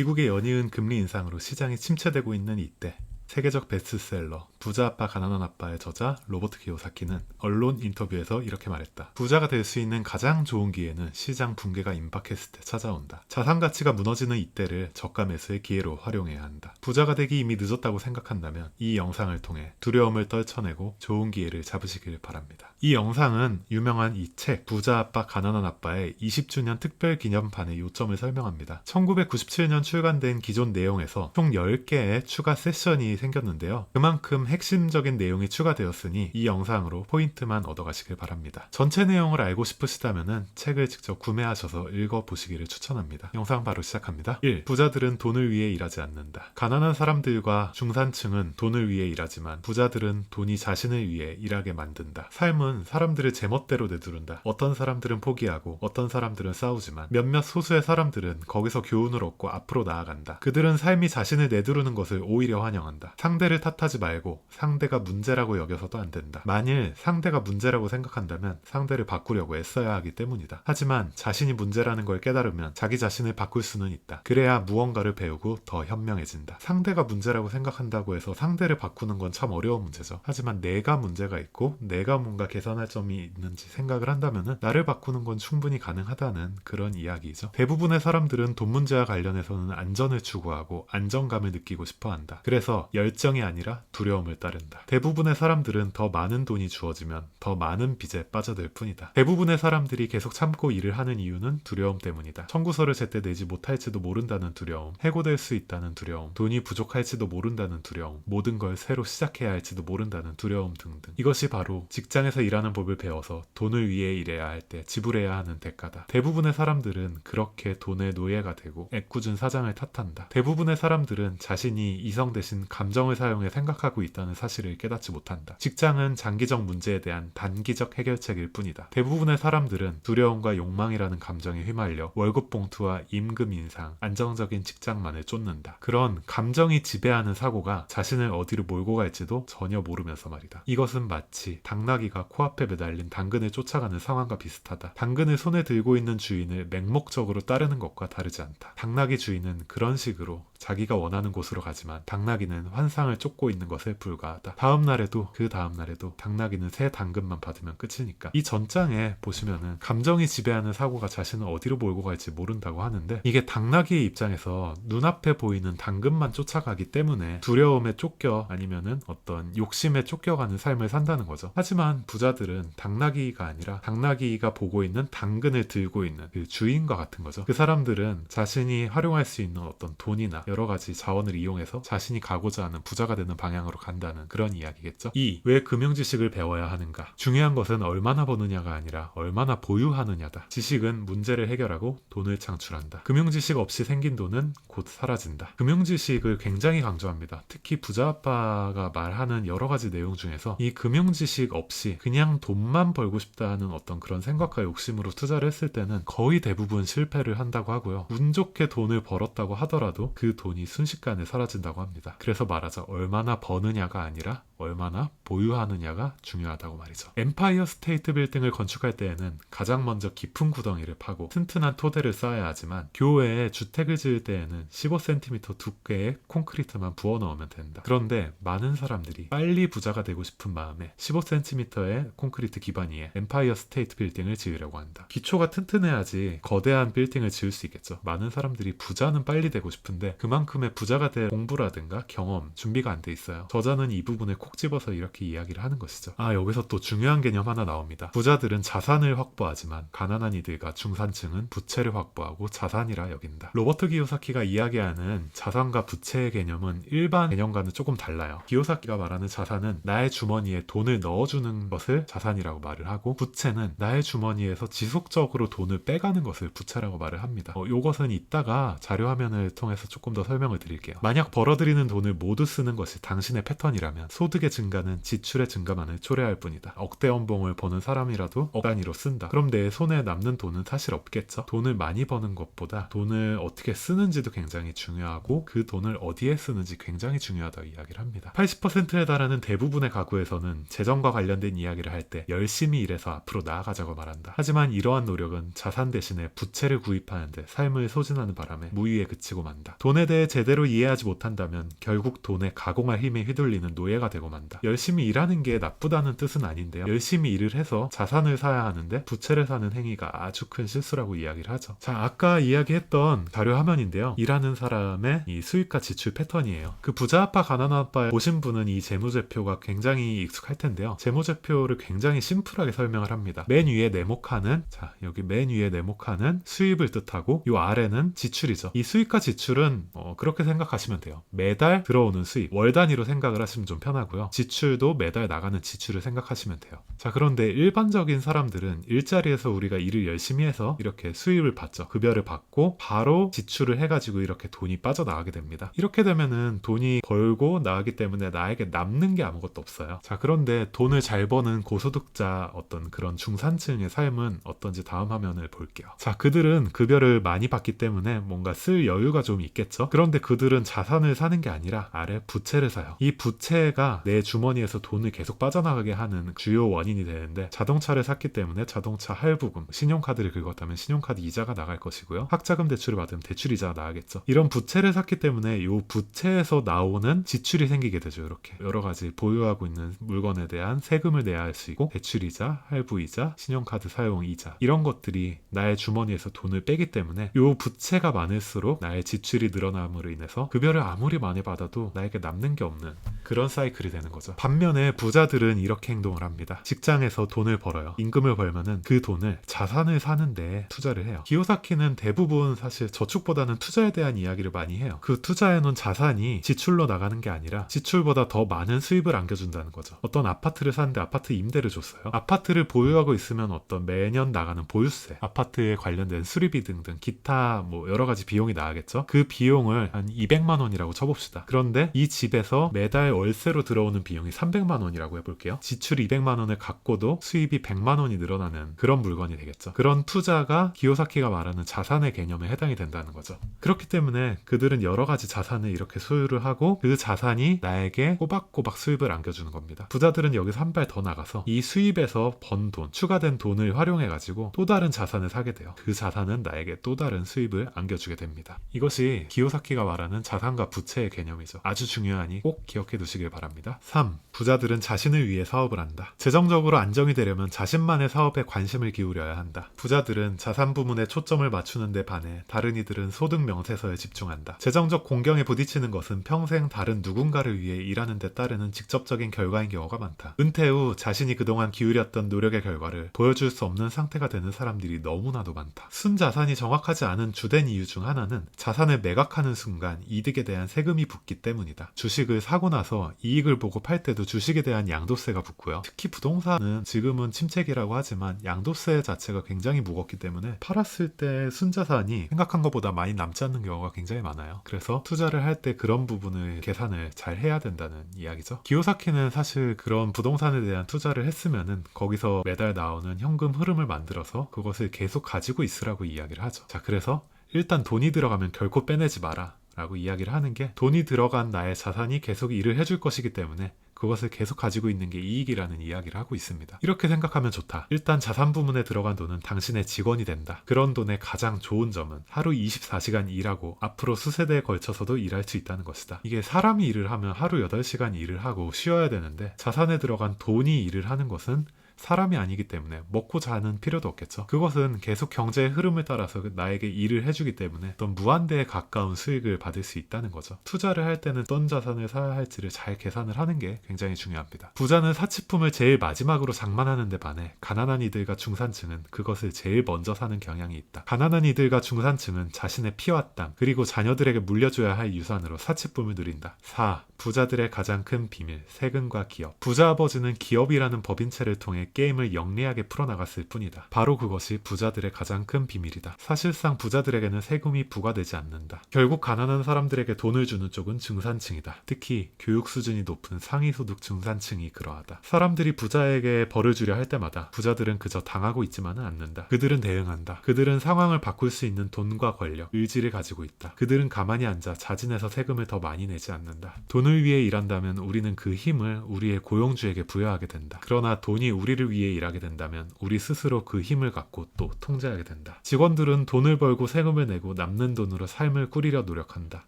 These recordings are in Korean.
미국의 연이은 금리 인상으로 시장이 침체되고 있는 이때 세계적 베스트셀러 부자 아빠 가난한 아빠의 저자 로버트 키요사키는 언론 인터뷰에서 이렇게 말했다. 부자가 될 수 있는 가장 좋은 기회는 시장 붕괴가 임박했을 때 찾아온다. 자산 가치가 무너지는 이때를 저가 매수의 기회로 활용해야 한다. 부자가 되기 이미 늦었다고 생각한다면 이 영상을 통해 두려움을 떨쳐내고 좋은 기회를 잡으시길 바랍니다. 이 영상은 유명한 이 책 부자 아빠 가난한 아빠의 20주년 특별 기념판의 요점을 설명합니다. 1997년 출간된 기존 내용에서 총 10개의 추가 세션이 생겼는데요. 그만큼 핵심적인 내용이 추가되었으니 이 영상으로 포인트만 얻어가시길 바랍니다. 전체 내용을 알고 싶으시다면 책을 직접 구매하셔서 읽어보시기를 추천합니다. 영상 바로 시작합니다. 1. 부자들은 돈을 위해 일하지 않는다. 가난한 사람들과 중산층은 돈을 위해 일하지만 부자들은 돈이 자신을 위해 일하게 만든다. 삶은 사람들을 제멋대로 내두른다. 어떤 사람들은 포기하고 어떤 사람들은 싸우지만 몇몇 소수의 사람들은 거기서 교훈을 얻고 앞으로 나아간다. 그들은 삶이 자신을 내두르는 것을 오히려 환영한다. 상대를 탓하지 말고 상대가 문제라고 여겨서도 안 된다. 만일 상대가 문제라고 생각한다면 상대를 바꾸려고 애써야 하기 때문이다. 하지만 자신이 문제라는 걸 깨달으면 자기 자신을 바꿀 수는 있다. 그래야 무언가를 배우고 더 현명해진다. 상대가 문제라고 생각한다고 해서 상대를 바꾸는 건 참 어려운 문제죠. 하지만 내가 문제가 있고 내가 뭔가 개선할 점이 있는지 생각을 한다면 나를 바꾸는 건 충분히 가능하다는 그런 이야기이죠. 대부분의 사람들은 돈 문제와 관련해서는 안전을 추구하고 안정감을 느끼고 싶어 한다. 그래서 열정이 아니라 두려움을 따른다. 대부분의 사람들은 더 많은 돈이 주어지면 더 많은 빚에 빠져들 뿐이다. 대부분의 사람들이 계속 참고 일을 하는 이유는 두려움 때문이다. 청구서를 제때 내지 못할지도 모른다는 두려움, 해고될 수 있다는 두려움, 돈이 부족할지도 모른다는 두려움, 모든 걸 새로 시작해야 할지도 모른다는 두려움 등등. 이것이 바로 직장에서 일하는 법을 배워서 돈을 위해 일해야 할 때 지불해야 하는 대가다. 대부분의 사람들은 그렇게 돈의 노예가 되고 애꿎은 사장을 탓한다. 대부분의 사람들은 자신이 이성 대신 감정을 사용해 생각하고 있다는 사실을 깨닫지 못한다. 직장은 장기적 문제에 대한 단기적 해결책일 뿐이다. 대부분의 사람들은 두려움과 욕망이라는 감정에 휘말려 월급 봉투와 임금 인상, 안정적인 직장만을 쫓는다. 그런 감정이 지배하는 사고가 자신을 어디로 몰고 갈지도 전혀 모르면서 말이다. 이것은 마치 당나귀가 코앞에 매달린 당근을 쫓아가는 상황과 비슷하다. 당근을 손에 들고 있는 주인을 맹목적으로 따르는 것과 다르지 않다. 당나귀 주인은 그런 식으로 자기가 원하는 곳으로 가지만 당나귀는 환상을 쫓고 있는 것에 불과하다. 다음 날에도 그 다음 날에도 당나귀는 새 당근만 받으면 끝이니까. 이 전장에 보시면은 감정이 지배하는 사고가 자신을 어디로 몰고 갈지 모른다고 하는데 이게 당나귀의 입장에서 눈앞에 보이는 당근만 쫓아가기 때문에 두려움에 쫓겨 아니면은 어떤 욕심에 쫓겨가는 삶을 산다는 거죠. 하지만 부자들은 당나귀가 아니라 당나귀가 보고 있는 당근을 들고 있는 그 주인과 같은 거죠. 그 사람들은 자신이 활용할 수 있는 어떤 돈이나 여러 가지 자원을 이용해서 자신이 가고자 하는 부자가 되는 방향으로 간다는 그런 이야기겠죠. 2. 왜 금융 지식을 배워야 하는가? 중요한 것은 얼마나 버느냐가 아니라 얼마나 보유하느냐다. 지식은 문제를 해결하고 돈을 창출한다. 금융 지식 없이 생긴 돈은 곧 사라진다. 금융 지식을 굉장히 강조합니다. 특히 부자 아빠가 말하는 여러 가지 내용 중에서 이 금융 지식 없이 그냥 돈만 벌고 싶다는 어떤 그런 생각과 욕심으로 투자를 했을 때는 거의 대부분 실패를 한다고 하고요. 운 좋게 돈을 벌었다고 하더라도 그 돈이 순식간에 사라진다고 합니다. 그래서 말하자 얼마나 버느냐가 아니라 얼마나 보유하느냐가 중요하다고 말이죠. 엠파이어 스테이트 빌딩을 건축할 때에는 가장 먼저 깊은 구덩이를 파고 튼튼한 토대를 쌓아야 하지만 교외에 주택을 지을 때에는 15cm 두께의 콘크리트만 부어 넣으면 된다. 그런데 많은 사람들이 빨리 부자가 되고 싶은 마음에 15cm의 콘크리트 기반 위에 엠파이어 스테이트 빌딩을 지으려고 한다. 기초가 튼튼해야지 거대한 빌딩을 지을 수 있겠죠. 많은 사람들이 부자는 빨리 되고 싶은데 그만큼의 부자가 될 공부라든가 경험, 준비가 안 돼 있어요. 저자는 이 부분을 콕 집어서 이렇게 이야기를 하는 것이죠. 여기서 또 중요한 개념 하나 나옵니다. 부자들은 자산을 확보하지만 가난한 이들과 중산층은 부채를 확보하고 자산이라 여긴다. 로버트 기요사키가 이야기하는 자산과 부채의 개념은 일반 개념과는 조금 달라요. 기요사키가 말하는 자산은 나의 주머니에 돈을 넣어주는 것을 자산이라고 말을 하고 부채는 나의 주머니에서 지속적으로 돈을 빼가는 것을 부채라고 말을 합니다. 이것은 이따가 자료화면을 통해서 조금 더 설명을 드릴게요. 만약 벌어들이는 돈을 모두 쓰는 것이 당신의 패턴이라면 소득이 소득의 증가는 지출의 증가만을 초래할 뿐이다. 억대 연봉을 버는 사람이라도 억 단위로 쓴다. 그럼 내 손에 남는 돈은 사실 없겠죠. 돈을 많이 버는 것보다 돈을 어떻게 쓰는지도 굉장히 중요하고 그 돈을 어디에 쓰는지 굉장히 중요하다고 이야기를 합니다. 80%에 달하는 대부분의 가구에서는 재정과 관련된 이야기를 할 때 열심히 일해서 앞으로 나아가자고 말한다. 하지만 이러한 노력은 자산 대신에 부채를 구입하는 데 삶을 소진하는 바람에 무의에 그치고 만다. 돈에 대해 제대로 이해하지 못한다면 결국 돈에 가공할 힘에 휘둘리는 노예가 되고 만다. 열심히 일하는 게 나쁘다는 뜻은 아닌데요. 열심히 일을 해서 자산을 사야 하는데 부채를 사는 행위가 아주 큰 실수라고 이야기를 하죠. 자, 아까 이야기했던 자료 화면인데요. 일하는 사람의 이 수입과 지출 패턴이에요. 그 부자 아빠 가난한 아빠 보신 분은 이 재무제표가 굉장히 익숙할 텐데요. 재무제표를 굉장히 심플하게 설명을 합니다. 맨 위에 네모칸은 여기 맨 위에 네모칸은 수입을 뜻하고 이 아래는 지출이죠. 이 수입과 지출은 그렇게 생각하시면 돼요. 매달 들어오는 수입, 월 단위로 생각을 하시면 좀 편하고요. 지출도 매달 나가는 지출을 생각하시면 돼요. 자, 그런데 일반적인 사람들은 일자리에서 우리가 일을 열심히 해서 이렇게 수입을 받죠. 급여를 받고 바로 지출을 해가지고 이렇게 돈이 빠져나가게 됩니다. 이렇게 되면은 돈이 벌고 나가기 때문에 나에게 남는 게 아무것도 없어요. 자, 그런데 돈을 잘 버는 고소득자 어떤 그런 중산층의 삶은 어떤지 다음 화면을 볼게요. 자, 그들은 급여를 많이 받기 때문에 뭔가 쓸 여유가 좀 있겠죠. 그런데 그들은 자산을 사는 게 아니라 아래 부채를 사요. 이 부채가 내 주머니에서 돈을 계속 빠져나가게 하는 주요 원인이 되는데, 자동차를 샀기 때문에 자동차 할부금, 신용카드를 긁었다면 신용카드 이자가 나갈 것이고요. 학자금 대출을 받으면 대출 이자가 나가겠죠. 이런 부채를 샀기 때문에 이 부채에서 나오는 지출이 생기게 되죠. 이렇게 여러 가지 보유하고 있는 물건에 대한 세금을 내야 할 수 있고, 대출이자, 할부이자, 신용카드 사용이자, 이런 것들이 나의 주머니에서 돈을 빼기 때문에 이 부채가 많을수록 나의 지출이 늘어남으로 인해서 급여를 아무리 많이 받아도 나에게 남는 게 없는 그런 사이클이 되는 거죠. 반면에 부자들은 이렇게 행동을 합니다. 직장에서 돈을 벌어요. 임금을 벌면은 그 돈을 자산을 사는데 투자를 해요. 기요사키는 대부분 사실 저축보다는 투자에 대한 이야기를 많이 해요. 그 투자해놓은 자산이 지출로 나가는 게 아니라 지출보다 더 많은 수입을 안겨준다는 거죠. 어떤 아파트를 사는데 아파트 임대를 줬어요. 아파트를 보유하고 있으면 어떤 매년 나가는 보유세, 아파트에 관련된 수리비 등등 기타 여러 가지 비용이 나가겠죠. 그 비용을 한 200만 원이라고 쳐봅시다. 그런데 이 집에서 매달 월세로 들어오는 비용이 300만 원이라고 해볼게요. 지출 200만 원을 갖고도 수입이 100만 원이 늘어나는 그런 물건이 되겠죠. 그런 투자가 기요사키가 말하는 자산의 개념에 해당이 된다는 거죠. 그렇기 때문에 그들은 여러 가지 자산을 이렇게 소유를 하고 그 자산이 나에게 꼬박꼬박 수입을 안겨주는 겁니다. 부자들은 여기서 한 발 더 나가서 이 수입에서 번 돈, 추가된 돈을 활용해가지고 또 다른 자산을 사게 돼요. 그 자산은 나에게 또 다른 수입을 안겨주게 됩니다. 이것이 기요사키가 말하는 자산과 부채의 개념이죠. 아주 중요하니 꼭 기억해 두시길 바랍니다. 3. 부자들은 자신을 위해 사업을 한다. 재정적으로 안정이 되려면 자신만의 사업에 관심을 기울여야 한다. 부자들은 자산 부문에 초점을 맞추는 데 반해 다른 이들은 소득 명세서에 집중한다. 재정적 공경에 부딪히는 것은 평생 다른 누군가를 위해 일하는 데 따르는 직접적인 결과인 경우가 많다. 은퇴 후 자신이 그동안 기울였던 노력의 결과를 보여줄 수 없는 상태가 되는 사람들이 너무나도 많다. 순자산이 정확하지 않은 주된 이유 중 하나는 자산을 매각하는 순간 이득에 대한 세금이 붙기 때문이다. 주식을 사고 나서 이익을 보고 팔 때도 주식에 대한 양도세가 붙고요. 특히 부동산은 지금은 침체기라고 하지만 양도세 자체가 굉장히 무겁기 때문에 팔았을 때 순자산이 생각한 것보다 많이 남지 않는 경우가 굉장히 많아요. 그래서 투자를 할 때 그런 부분을 계산을 잘 해야 된다는 이야기죠. 기요사키는 사실 그런 부동산에 대한 투자를 했으면은 거기서 매달 나오는 현금 흐름을 만들어서 그것을 계속 가지고 있으라고 이야기를 하죠. 자, 그래서 일단 돈이 들어가면 결코 빼내지 마라 라고 이야기를 하는 게, 돈이 들어간 나의 자산이 계속 일을 해줄 것이기 때문에 그것을 계속 가지고 있는 게 이익이라는 이야기를 하고 있습니다. 이렇게 생각하면 좋다. 일단 자산 부문에 들어간 돈은 당신의 직원이 된다. 그런 돈의 가장 좋은 점은 하루 24시간 일하고 앞으로 수세대에 걸쳐서도 일할 수 있다는 것이다. 이게 사람이 일을 하면 하루 8시간 일을 하고 쉬어야 되는데, 자산에 들어간 돈이 일을 하는 것은 사람이 아니기 때문에 먹고 자는 필요도 없겠죠. 그것은 계속 경제의 흐름을 따라서 나에게 일을 해주기 때문에 어떤 무한대에 가까운 수익을 받을 수 있다는 거죠. 투자를 할 때는 어떤 자산을 사야 할지를 잘 계산을 하는 게 굉장히 중요합니다. 부자는 사치품을 제일 마지막으로 장만하는 데 반해 가난한 이들과 중산층은 그것을 제일 먼저 사는 경향이 있다. 가난한 이들과 중산층은 자신의 피와 땀, 그리고 자녀들에게 물려줘야 할 유산으로 사치품을 누린다. 4. 부자들의 가장 큰 비밀, 세금과 기업. 부자 아버지는 기업이라는 법인체를 통해 통해 게임을 영리하게 풀어나갔을 뿐이다. 바로 그것이 부자들의 가장 큰 비밀이다. 사실상 부자들에게는 세금이 부과되지 않는다. 결국 가난한 사람들에게 돈을 주는 쪽은 중산층이다. 특히 교육 수준이 높은 상위소득 중산층이 그러하다. 사람들이 부자에게 벌을 주려 할 때마다 부자들은 그저 당하고 있지만은 않는다. 그들은 대응한다. 그들은 상황을 바꿀 수 있는 돈과 권력, 의지를 가지고 있다. 그들은 가만히 앉아 자진해서 세금을 더 많이 내지 않는다. 돈을 위해 일한다면 우리는 그 힘을 우리의 고용주에게 부여하게 된다. 그러나 돈이 우리를 위해 일하게 된다면 우리 스스로 그 힘을 갖고 또 통제하게 된다. 직원들은 돈을 벌고 세금을 내고 남는 돈으로 삶을 꾸리려 노력한다.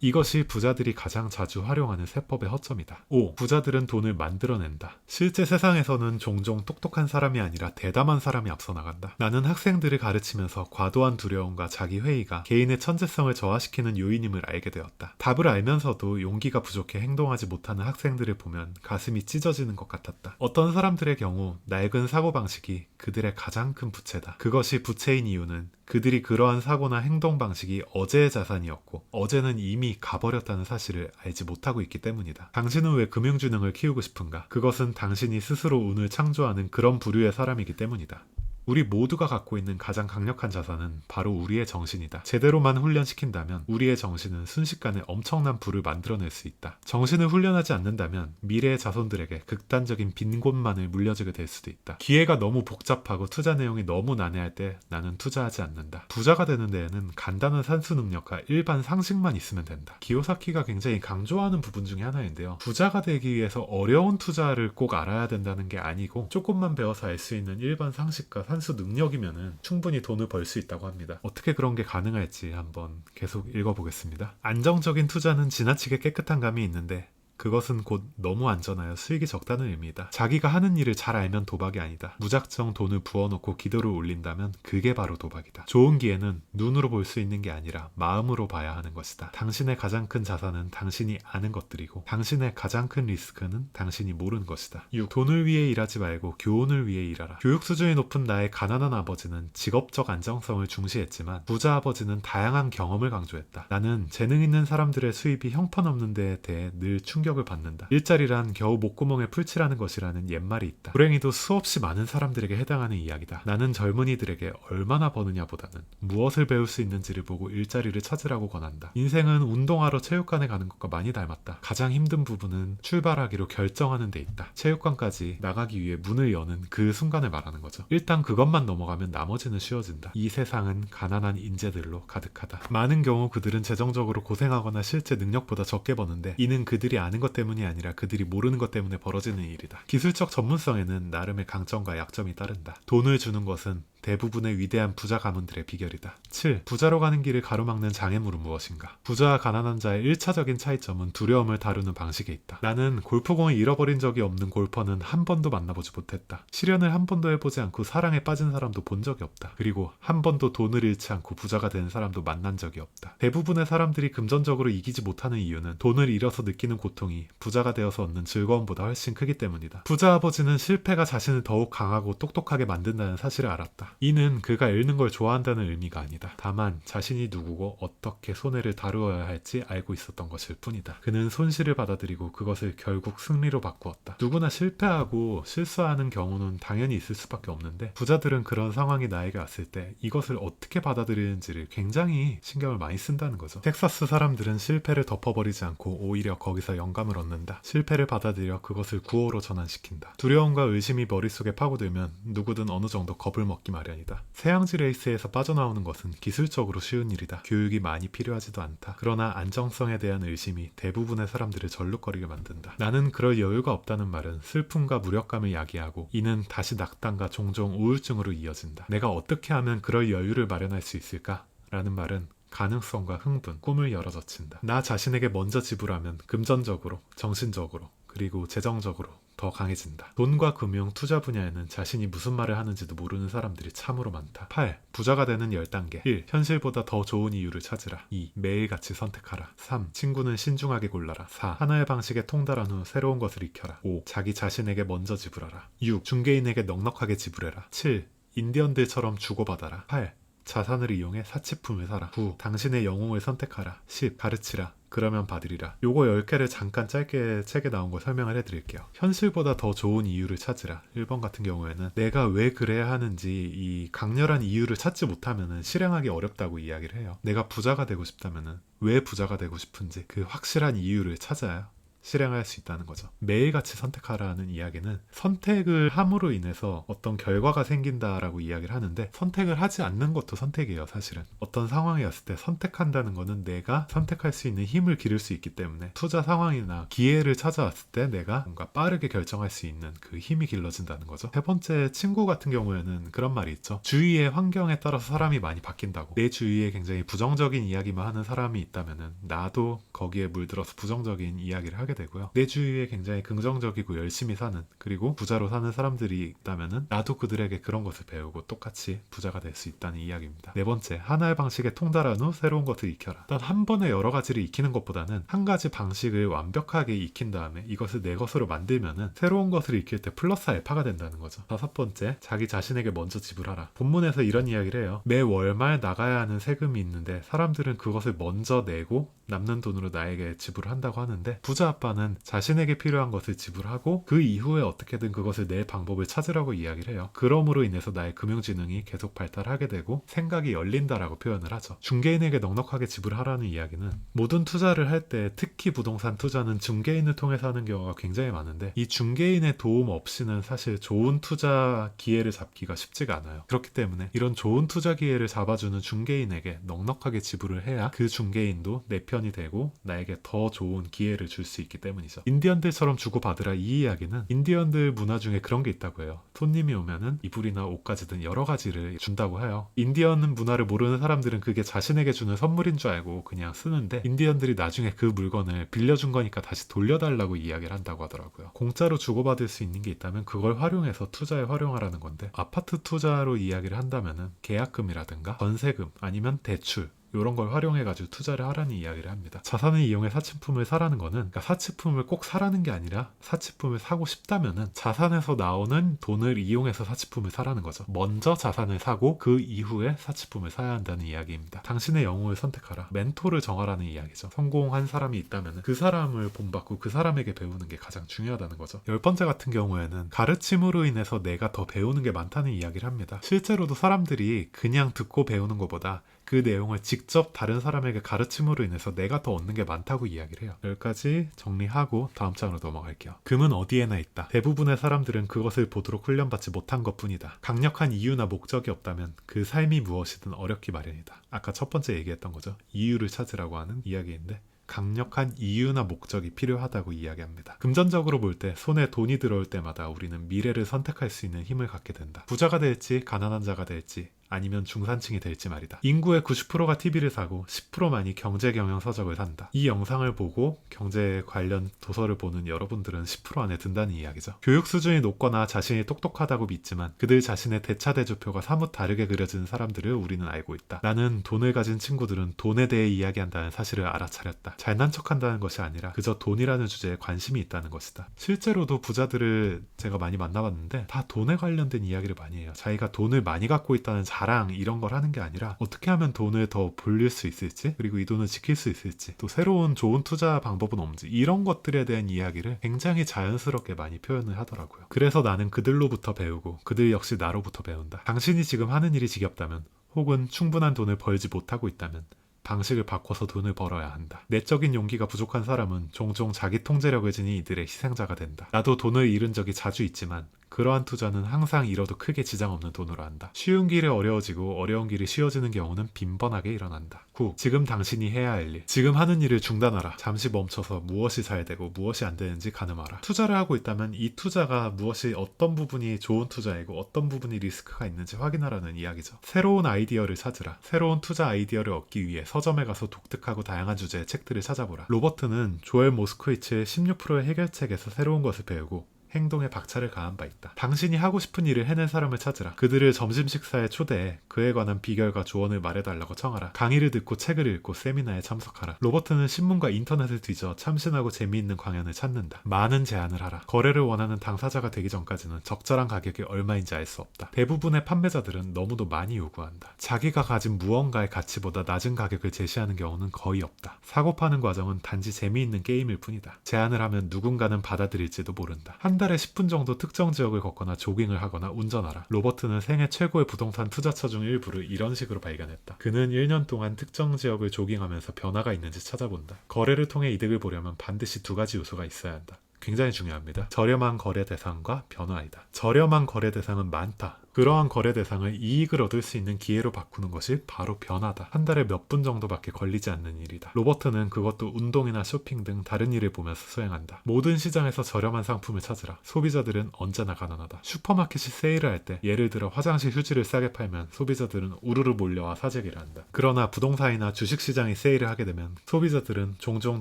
이것이 부자들이 가장 자주 활용하는 세법의 허점이다. 5. 부자들은 돈을 만들어낸다. 실제 세상에서는 종종 똑똑한 사람이 아니라 대담한 사람이 앞서 나간다. 나는 학생들을 가르치면서 과도한 두려움과 자기 회의가 개인의 천재성을 저하시키는 요인임을 알게 되었다. 답을 알면서도 용기가 부족해 행동하지 못하는 학생들을 보면 가슴이 찢어지는 것 같았다. 어떤 사람들의 경우 낡은 사고방식이 그들의 가장 큰 부채다. 그것이 부채인 이유는 그들이 그러한 사고나 행동 방식이 어제의 자산이었고 어제는 이미 가버렸다는 사실을 알지 못하고 있기 때문이다. 당신은 왜 금융지능을 키우고 싶은가? 그것은 당신이 스스로 운을 창조하는 그런 부류의 사람이기 때문이다. 우리 모두가 갖고 있는 가장 강력한 자산은 바로 우리의 정신이다. 제대로만 훈련시킨다면 우리의 정신은 순식간에 엄청난 부를 만들어낼 수 있다. 정신을 훈련하지 않는다면 미래의 자손들에게 극단적인 빈곤만을 물려주게 될 수도 있다. 기회가 너무 복잡하고 투자 내용이 너무 난해할 때 나는 투자하지 않는다. 부자가 되는 데에는 간단한 산수 능력과 일반 상식만 있으면 된다. 기요사키가 굉장히 강조하는 부분 중에 하나인데요. 부자가 되기 위해서 어려운 투자를 꼭 알아야 된다는 게 아니고 조금만 배워서 알 수 있는 일반 상식과 산수 능력이면은 충분히 돈을 벌 수 있다고 합니다. 어떻게 그런 게 가능할지 한번 계속 읽어보겠습니다. 안정적인 투자는 지나치게 깨끗한 감이 있는데 그것은 곧 너무 안전하여 수익이 적다는 의미이다. 자기가 하는 일을 잘 알면 도박이 아니다. 무작정 돈을 부어놓고 기도를 올린다면 그게 바로 도박이다. 좋은 기회는 눈으로 볼 수 있는 게 아니라 마음으로 봐야 하는 것이다. 당신의 가장 큰 자산은 당신이 아는 것들이고 당신의 가장 큰 리스크는 당신이 모르는 것이다. 6. 돈을 위해 일하지 말고 교훈을 위해 일하라. 교육 수준이 높은 나의 가난한 아버지는 직업적 안정성을 중시했지만 부자 아버지는 다양한 경험을 강조했다. 나는 재능 있는 사람들의 수입이 형편없는 데에 대해 늘 충격을 받는다. 일자리란 겨우 목구멍에 풀칠하는 것이라는 옛말이 있다. 불행히도 수없이 많은 사람들에게 해당하는 이야기다. 나는 젊은이들에게 얼마나 버느냐 보다는 무엇을 배울 수 있는지를 보고 일자리를 찾으라고 권한다. 인생은 운동하러 체육관에 가는 것과 많이 닮았다. 가장 힘든 부분은 출발하기로 결정하는 데 있다. 체육관까지 나가기 위해 문을 여는 그 순간을 말하는 거죠. 일단 그것만 넘어가면 나머지는 쉬워진다. 이 세상은 가난한 인재들로 가득하다. 많은 경우 그들은 재정적으로 고생하거나 실제 능력보다 적게 버는데 이는 그들이 아는 것 때문이 아니라 그들이 모르는 것 때문에 벌어지는 일이다. 기술적 전문성에는 나름의 강점과 약점이 따른다. 돈을 주는 것은 대부분의 위대한 부자 가문들의 비결이다. 7. 부자로 가는 길을 가로막는 장애물은 무엇인가? 부자와 가난한 자의 1차적인 차이점은 두려움을 다루는 방식에 있다. 나는 골프공을 잃어버린 적이 없는 골퍼는 한 번도 만나보지 못했다. 실현을 한 번도 해보지 않고 사랑에 빠진 사람도 본 적이 없다. 그리고 한 번도 돈을 잃지 않고 부자가 된 사람도 만난 적이 없다. 대부분의 사람들이 금전적으로 이기지 못하는 이유는 돈을 잃어서 느끼는 고통이 부자가 되어서 얻는 즐거움보다 훨씬 크기 때문이다. 부자 아버지는 실패가 자신을 더욱 강하고 똑똑하게 만든다는 사실을 알았다. 이는 그가 잃는 걸 좋아한다는 의미가 아니다. 다만 자신이 누구고 어떻게 손해를 다루어야 할지 알고 있었던 것일 뿐이다. 그는 손실을 받아들이고 그것을 결국 승리로 바꾸었다. 누구나 실패하고 실수하는 경우는 당연히 있을 수밖에 없는데 부자들은 그런 상황이 나에게 왔을 때 이것을 어떻게 받아들이는지를 굉장히 신경을 많이 쓴다는 거죠. 텍사스 사람들은 실패를 덮어버리지 않고 오히려 거기서 영감을 얻는다. 실패를 받아들여 그것을 구호로 전환시킨다. 두려움과 의심이 머릿속에 파고들면 누구든 어느 정도 겁을 먹기 마련이다. 새양지 레이스에서 빠져나오는 것은 기술적으로 쉬운 일이다. 교육이 많이 필요하지도 않다. 그러나 안정성에 대한 의심이 대부분의 사람들을 절룩거리게 만든다. 나는 그럴 여유가 없다는 말은 슬픔과 무력감을 야기하고 이는 다시 낙담과 종종 우울증으로 이어진다. 내가 어떻게 하면 그럴 여유를 마련할 수 있을까? 라는 말은 가능성과 흥분, 꿈을 열어젖힌다. 나 자신에게 먼저 지불하면 금전적으로, 정신적으로, 그리고 재정적으로 더 강해진다. 돈과 금융, 투자 분야에는 자신이 무슨 말을 하는지도 모르는 사람들이 참으로 많다. 8. 부자가 되는 10단계. 1. 현실보다 더 좋은 이유를 찾으라. 2. 매일같이 선택하라. 3. 친구는 신중하게 골라라. 4. 하나의 방식에 통달한 후 새로운 것을 익혀라. 5. 자기 자신에게 먼저 지불하라. 6. 중개인에게 넉넉하게 지불해라. 7. 인디언들처럼 주고받아라. 8. 자산을 이용해 사치품을 사라. 9. 당신의 영웅을 선택하라. 10. 가르치라. 그러면 받으리라. 요거 10개를 잠깐 짧게 책에 나온 거 설명을 해드릴게요. 현실보다 더 좋은 이유를 찾으라. 1번 같은 경우에는 내가 왜 그래야 하는지 이 강렬한 이유를 찾지 못하면 실행하기 어렵다고 이야기를 해요. 내가 부자가 되고 싶다면 왜 부자가 되고 싶은지 그 확실한 이유를 찾아야 실행할 수 있다는 거죠. 매일같이 선택하라는 이야기는 선택을 함으로 인해서 어떤 결과가 생긴다라고 이야기를 하는데, 선택을 하지 않는 것도 선택이에요. 사실은 어떤 상황이 왔을 때 선택한다는 거는 내가 선택할 수 있는 힘을 기를 수 있기 때문에 투자 상황이나 기회를 찾아왔을 때 내가 뭔가 빠르게 결정할 수 있는 그 힘이 길러진다는 거죠. 세 번째, 친구 같은 경우에는 그런 말이 있죠. 주위의 환경에 따라서 사람이 많이 바뀐다고. 내 주위에 굉장히 부정적인 이야기만 하는 사람이 있다면 나도 거기에 물들어서 부정적인 이야기를 하게 되고요. 내 주위에 굉장히 긍정적이고 열심히 사는, 그리고 부자로 사는 사람들이 있다면은 나도 그들에게 그런 것을 배우고 똑같이 부자가 될 수 있다는 이야기입니다. 네 번째, 하나의 방식에 통달한 후 새로운 것을 익혀라. 일단 한 번에 여러 가지를 익히는 것보다는 한 가지 방식을 완벽하게 익힌 다음에 이것을 내 것으로 만들면은 새로운 것을 익힐 때 플러스 알파가 된다는 거죠. 다섯 번째, 자기 자신에게 먼저 지불하라. 본문에서 이런 이야기를 해요. 매 월말 나가야 하는 세금이 있는데 사람들은 그것을 먼저 내고 남는 돈으로 나에게 지불한다고 하는데, 부자 아빠는 자신에게 필요한 것을 지불하고 그 이후에 어떻게든 그것을 낼 방법을 찾으라고 이야기를 해요. 그러므로 인해서 나의 금융지능이 계속 발달하게 되고 생각이 열린다라고 표현을 하죠. 중개인에게 넉넉하게 지불하라는 이야기는, 모든 투자를 할 때 특히 부동산 투자는 중개인을 통해서 하는 경우가 굉장히 많은데, 이 중개인의 도움 없이는 사실 좋은 투자 기회를 잡기가 쉽지가 않아요. 그렇기 때문에 이런 좋은 투자 기회를 잡아주는 중개인에게 넉넉하게 지불을 해야 그 중개인도 내 편이 되고 나에게 더 좋은 기회를 줄 수 있기 때문이죠. 인디언들처럼 주고받으라, 이 이야기는 인디언들 문화 중에 그런 게 있다고 해요. 손님이 오면은 이불이나 옷까지 등 여러 가지를 준다고 해요. 인디언 문화를 모르는 사람들은 그게 자신에게 주는 선물인 줄 알고 그냥 쓰는데, 인디언들이 나중에 그 물건을 빌려준 거니까 다시 돌려달라고 이야기를 한다고 하더라고요. 공짜로 주고받을 수 있는 게 있다면 그걸 활용해서 투자에 활용하라는 건데, 아파트 투자로 이야기를 한다면은 계약금이라든가 전세금 아니면 대출, 이런 걸 활용해가지고 투자를 하라는 이야기를 합니다. 자산을 이용해 사치품을 사라는 거는, 그러니까 사치품을 꼭 사라는 게 아니라 사치품을 사고 싶다면은 자산에서 나오는 돈을 이용해서 사치품을 사라는 거죠. 먼저 자산을 사고 그 이후에 사치품을 사야 한다는 이야기입니다. 당신의 영웅을 선택하라. 멘토를 정하라는 이야기죠. 성공한 사람이 있다면 그 사람을 본받고 그 사람에게 배우는 게 가장 중요하다는 거죠. 10번째 같은 경우에는 가르침으로 인해서 내가 더 배우는 게 많다는 이야기를 합니다. 실제로도 사람들이 그냥 듣고 배우는 것보다 그 내용을 직접 다른 사람에게 가르침으로 인해서 내가 더 얻는 게 많다고 이야기를 해요. 여기까지 정리하고 다음 장으로 넘어갈게요. 금은 어디에나 있다. 대부분의 사람들은 그것을 보도록 훈련받지 못한 것뿐이다. 강력한 이유나 목적이 없다면 그 삶이 무엇이든 어렵기 마련이다. 아까 첫 번째 얘기했던 거죠. 이유를 찾으라고 하는 이야기인데, 강력한 이유나 목적이 필요하다고 이야기합니다. 금전적으로 볼 때 손에 돈이 들어올 때마다 우리는 미래를 선택할 수 있는 힘을 갖게 된다. 부자가 될지 가난한 자가 될지 아니면 중산층이 될지 말이다. 인구의 90%가 TV를 사고 10%만이 경제 경영 서적을 산다. 이 영상을 보고 경제 관련 도서를 보는 여러분들은 10% 안에 든다는 이야기죠. 교육 수준이 높거나 자신이 똑똑하다고 믿지만 그들 자신의 대차대조표가 사뭇 다르게 그려지는 사람들을 우리는 알고 있다. 나는 돈을 가진 친구들은 돈에 대해 이야기한다는 사실을 알아차렸다. 잘난 척한다는 것이 아니라 그저 돈이라는 주제에 관심이 있다는 것이다. 실제로도 부자들을 제가 많이 만나봤는데 다 돈에 관련된 이야기를 많이 해요. 자기가 돈을 많이 갖고 있다는 자랑, 이런 걸 하는 게 아니라 어떻게 하면 돈을 더 벌릴 수 있을지, 그리고 이 돈을 지킬 수 있을지, 또 새로운 좋은 투자 방법은 없는지, 이런 것들에 대한 이야기를 굉장히 자연스럽게 많이 표현을 하더라고요. 그래서 나는 그들로부터 배우고 그들 역시 나로부터 배운다. 당신이 지금 하는 일이 지겹다면, 혹은 충분한 돈을 벌지 못하고 있다면 방식을 바꿔서 돈을 벌어야 한다. 내적인 용기가 부족한 사람은 종종 자기 통제력을 지닌 이들의 희생자가 된다. 나도 돈을 잃은 적이 자주 있지만 그러한 투자는 항상 잃어도 크게 지장 없는 돈으로 한다. 쉬운 길이 어려워지고 어려운 길이 쉬워지는 경우는 빈번하게 일어난다. 9. 지금 당신이 해야 할 일. 지금 하는 일을 중단하라. 잠시 멈춰서 무엇이 잘 되고 무엇이 안 되는지 가늠하라. 투자를 하고 있다면 이 투자가 무엇이, 어떤 부분이 좋은 투자이고 어떤 부분이 리스크가 있는지 확인하라는 이야기죠. 새로운 아이디어를 찾으라. 새로운 투자 아이디어를 얻기 위해 서점에 가서 독특하고 다양한 주제의 책들을 찾아보라. 로버트는 조엘 모스코이츠의 16%의 해결책에서 새로운 것을 배우고 행동에 박차를 가한 바 있다. 당신이 하고 싶은 일을 해낸 사람을 찾으라. 그들을 점심 식사에 초대해 그에 관한 비결과 조언을 말해달라고 청하라. 강의를 듣고 책을 읽고 세미나에 참석하라. 로버트는 신문과 인터넷을 뒤져 참신하고 재미있는 강연을 찾는다. 많은 제안을 하라. 거래를 원하는 당사자가 되기 전까지는 적절한 가격이 얼마인지 알 수 없다. 대부분의 판매자들은 너무도 많이 요구한다. 자기가 가진 무언가의 가치보다 낮은 가격을 제시하는 경우는 거의 없다. 사고 파는 과정은 단지 재미있는 게임일 뿐이다. 제안을 하면 누군가는 받아들일지도 모른다. 한 달에 10분 정도 특정 지역을 걷거나 조깅을 하거나 운전하라. 로버트는 생애 최고의 부동산 투자처 중 일부를 이런 식으로 발견했다. 그는 1년 동안 특정 지역을 조깅하면서 변화가 있는지 찾아본다. 거래를 통해 이득을 보려면 반드시 두 가지 요소가 있어야 한다. 굉장히 중요합니다. 저렴한 거래 대상과 변화이다. 저렴한 거래 대상은 많다. 그러한 거래 대상을 이익을 얻을 수 있는 기회로 바꾸는 것이 바로 변화다. 한 달에 몇 분 정도밖에 걸리지 않는 일이다. 로버트는 그것도 운동이나 쇼핑 등 다른 일을 보면서 수행한다. 모든 시장에서 저렴한 상품을 찾으라. 소비자들은 언제나 가난하다. 슈퍼마켓이 세일을 할 때 예를 들어 화장실 휴지를 싸게 팔면 소비자들은 우르르 몰려와 사재기를 한다. 그러나 부동산이나 주식시장이 세일을 하게 되면 소비자들은 종종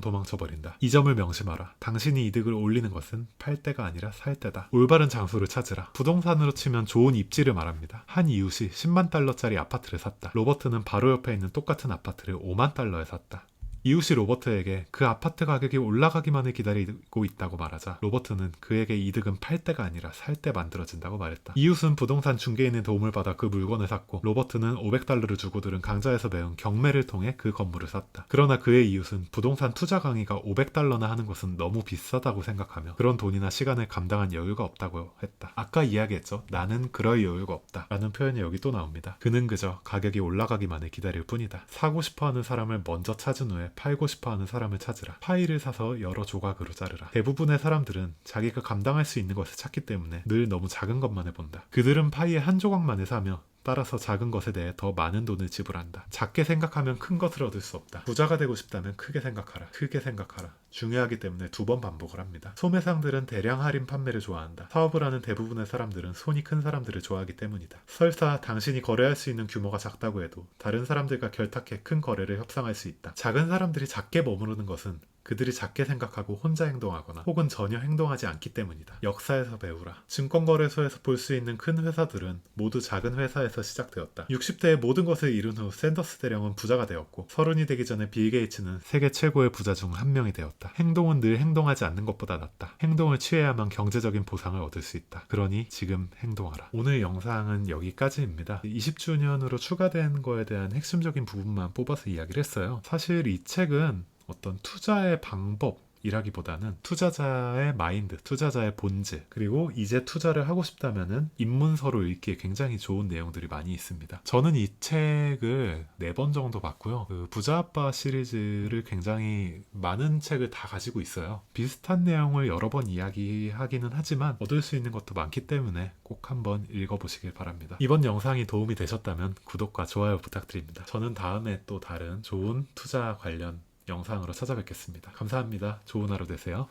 도망쳐버린다. 이 점을 명심하라. 당신이 이득을 올리는 것은 팔 때가 아니라 살 때다. 올바른 장소를 찾으라. 부동산으로 치면 좋은 입지를 말합니다. 한 이웃이 10만 달러짜리 아파트를 샀다. 로버트는 바로 옆에 있는 똑같은 아파트를 5만 달러에 샀다. 이웃이 로버트에게 그 아파트 가격이 올라가기만을 기다리고 있다고 말하자 로버트는 그에게 이득은 팔 때가 아니라 살 때 만들어진다고 말했다. 이웃은 부동산 중개인의 도움을 받아 그 물건을 샀고 로버트는 500달러를 주고 들은 강좌에서 배운 경매를 통해 그 건물을 샀다. 그러나 그의 이웃은 부동산 투자 강의가 500달러나 하는 것은 너무 비싸다고 생각하며 그런 돈이나 시간을 감당한 여유가 없다고 했다. 아까 이야기했죠. 나는 그럴 여유가 없다 라는 표현이 여기 또 나옵니다. 그는 그저 가격이 올라가기만을 기다릴 뿐이다. 사고 싶어하는 사람을 먼저 찾은 후에 팔고 싶어하는 사람을 찾으라. 파이를 사서 여러 조각으로 자르라. 대부분의 사람들은 자기가 감당할 수 있는 것을 찾기 때문에 늘 너무 작은 것만을 본다. 그들은 파이의 한 조각만을 사며 따라서 작은 것에 대해 더 많은 돈을 지불한다. 작게 생각하면 큰 것을 얻을 수 없다. 부자가 되고 싶다면 크게 생각하라. 크게 생각하라. 중요하기 때문에 2번 반복을 합니다. 소매상들은 대량 할인 판매를 좋아한다. 사업을 하는 대부분의 사람들은 손이 큰 사람들을 좋아하기 때문이다. 설사 당신이 거래할 수 있는 규모가 작다고 해도 다른 사람들과 결탁해 큰 거래를 협상할 수 있다. 작은 사람들이 작게 머무르는 것은 그들이 작게 생각하고 혼자 행동하거나 혹은 전혀 행동하지 않기 때문이다. 역사에서 배우라. 증권거래소에서 볼 수 있는 큰 회사들은 모두 작은 회사에서 시작되었다. 60대에 모든 것을 이룬 후 샌더스 대령은 부자가 되었고 30이 되기 전에 빌 게이츠는 세계 최고의 부자 중 한 명이 되었다. 행동은 늘 행동하지 않는 것보다 낫다. 행동을 취해야만 경제적인 보상을 얻을 수 있다. 그러니 지금 행동하라. 오늘 영상은 여기까지입니다. 20주년으로 추가된 거에 대한 핵심적인 부분만 뽑아서 이야기를 했어요. 사실 이 책은 어떤 투자의 방법이라기보다는 투자자의 마인드, 투자자의 본질, 그리고 이제 투자를 하고 싶다면은 입문서로 읽기에 굉장히 좋은 내용들이 많이 있습니다. 저는 이 책을 4번 정도 봤고요. 그 부자아빠 시리즈를 굉장히 많은 책을 다 가지고 있어요. 비슷한 내용을 여러 번 이야기하기는 하지만 얻을 수 있는 것도 많기 때문에 꼭 한번 읽어보시길 바랍니다. 이번 영상이 도움이 되셨다면 구독과 좋아요 부탁드립니다. 저는 다음에 또 다른 좋은 투자 관련 영상으로 찾아뵙겠습니다. 감사합니다. 좋은 하루 되세요.